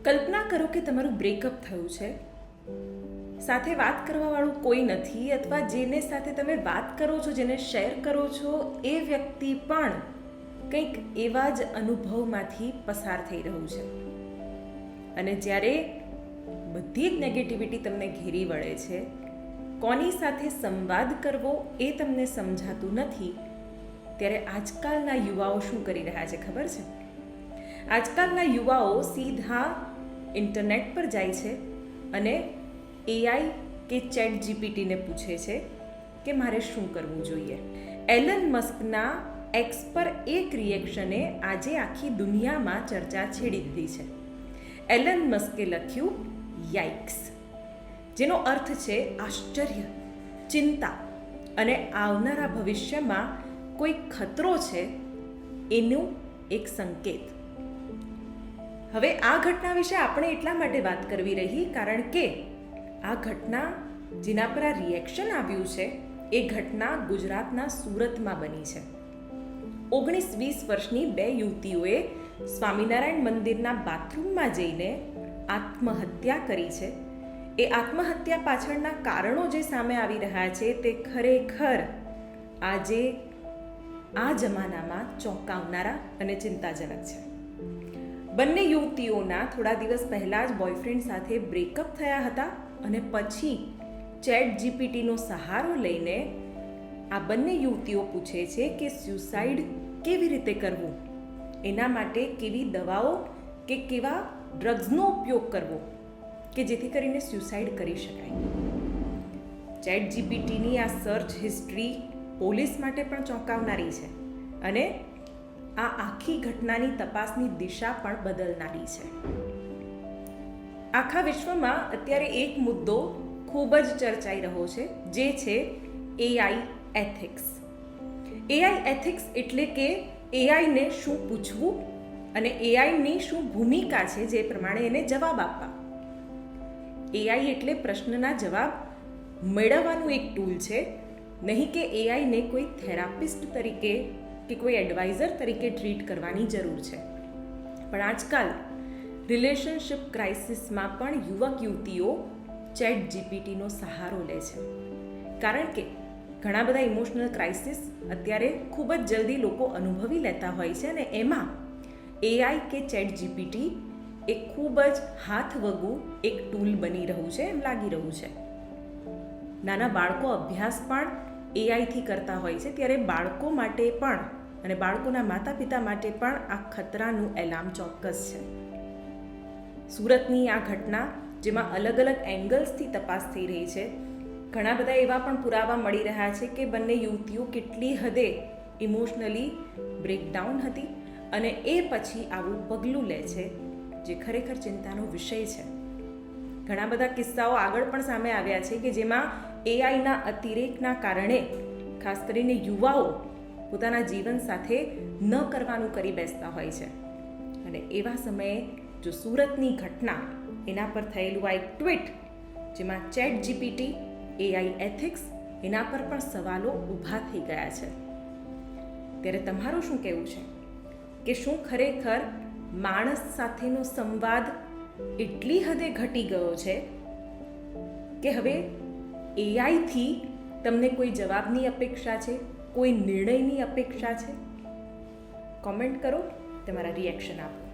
કલ્પના કરો કે તમારું બ્રેકઅપ થયું છે, સાથે વાત કરવાવાળું કોઈ નથી, અથવા જેને સાથે તમે વાત કરો છો, જેને શેર કરો છો, એ વ્યક્તિ પણ કંઈક એવા જ અનુભવમાંથી પસાર થઈ રહ્યું છે. અને જ્યારે બધી જ નેગેટિવિટી તમને ઘેરી વળે છે, કોની સાથે સંવાદ કરવો એ તમને સમજાતું નથી, ત્યારે આજકાલના યુવાઓ શું કરી રહ્યા છે ખબર છે? આજકાલના યુવાઓ સીધા ઇન્ટરનેટ પર જાય છે અને એઆઈ કે ચેટ જીપીટીને પૂછે છે કે મારે શું કરવું જોઈએ. એલન મસ્કના એક્સ પર એક રિએક્શને આજે આખી દુનિયામાં ચર્ચા છેડી દીધી છે. એલન મસ્કે લખ્યું યાઇક્સ, જેનો અર્થ છે આશ્ચર્ય, ચિંતા અને આવનારા ભવિષ્યમાં કોઈ ખતરો છે એનું એક સંકેત. હવે આ ઘટના વિશે આપણે એટલા માટે વાત કરવી રહી કારણ કે આ ઘટના જેના પર આ રિએક્શન આવ્યું છે એ ઘટના ગુજરાતના સુરતમાં બની છે. 19-20 વર્ષની બે યુવતીઓએ સ્વામિનારાયણ મંદિરના બાથરૂમમાં જઈને આત્મહત્યા કરી છે. એ આત્મહત્યા પાછળના કારણો જે સામે આવી રહ્યા છે તે ખરેખર આજે આ જમાનામાં ચોંકાવનારા અને ચિંતાજનક છે. બંને યુવતીઓના થોડા દિવસ પહેલાં જ બોયફ્રેન્ડ સાથે બ્રેકઅપ થયા હતા અને પછી ચેટ જીપીટીનો સહારો લઈને આ બંને યુવતીઓ પૂછે છે કે સ્યુસાઇડ કેવી રીતે કરવું, એના માટે કેવી દવાઓ કે કેવા ડ્રગ્સનો ઉપયોગ કરવો કે જેથી કરીને સ્યુસાઇડ કરી શકાય. ચેટ જીપીટીની આ સર્ચ હિસ્ટ્રી પોલીસ માટે પણ ચોંકાવનારી છે અને આ આખી ઘટનાની તપાસની દિશા પણ બદલનારી છે. આખા વિશ્વમાં અત્યારે એક મુદ્દો ખૂબ જ ચર્ચાઈ રહ્યો છે, જે છે એઆઈ એથિક્સ. એઆઈ એથિક્સ એટલે કે એઆઈને શું પૂછવું અને એઆઈની શું ભૂમિકા છે જે પ્રમાણે એને જવાબ આપવા. એઆઈ એટલે પ્રશ્નના જવાબ મેળવવાનું એક ટૂલ છે, નહીં કે એઆઈને કોઈ થેરાપિસ્ટ તરીકે કે કોઈ એડવાઇઝર તરીકે ટ્રીટ કરવાની જરૂર છે. પણ આજકાલ રિલેશનશિપ ક્રાઇસિસમાં પણ યુવક યુવતીઓ ચેટ જીપીટીનો સહારો લે છે, કારણ કે ઘણા બધા ઇમોશનલ ક્રાઇસિસ અત્યારે ખૂબ જ જલ્દી લોકો અનુભવી લેતા હોય છે અને એમાં એઆઈ કે ચેટ જીપીટી એ ખૂબ જ હાથવગું એક ટૂલ બની રહ્યું છે એમ લાગી રહ્યું છે. નાના બાળકો અભ્યાસ પણ એઆઈથી કરતા હોય છે, ત્યારે બાળકો માટે પણ અને બાળકોના માતા પિતા માટે પણ આ ખતરાનું એલાર્મ ચોક્કસ છે. સુરતની આ ઘટના જેમાં અલગ અલગ એંગલ્સથી તપાસ થઈ રહી છે, ઘણા બધા એવા પણ પુરાવા મળી રહ્યા છે કે બંને યુવતીઓ કેટલી હદે ઇમોશનલી બ્રેકડાઉન હતી અને એ પછી આવું પગલું લે છે, જે ખરેખર ચિંતાનો વિષય છે. ઘણા બધા કિસ્સાઓ આગળ પણ સામે આવ્યા છે કે જેમાં એઆઈના અતિરેકના કારણે ખાસ કરીને યુવાઓ પોતાના જીવન સાથે ન કરવાનું કરી બેસતા હોય છે. અને એવા સમયે જો સુરતની ઘટના, એના પર થયેલું આ એક ટ્વીટ જેમાં ચેટ જીપીટી, એઆઈ એથિક્સ, એના પર પણ સવાલો ઊભા થઈ ગયા છે. ત્યારે તમારું શું કહેવું છે કે શું ખરેખર માણસ સાથેનો સંવાદ એટલી હદે ઘટી ગયો છે કે હવે એઆઈથી તમને કોઈ જવાબની અપેક્ષા છે, કોઈ નિર્ણયની અપેક્ષા છે? કોમેન્ટ કરો, તમારા રિએક્શન આપો.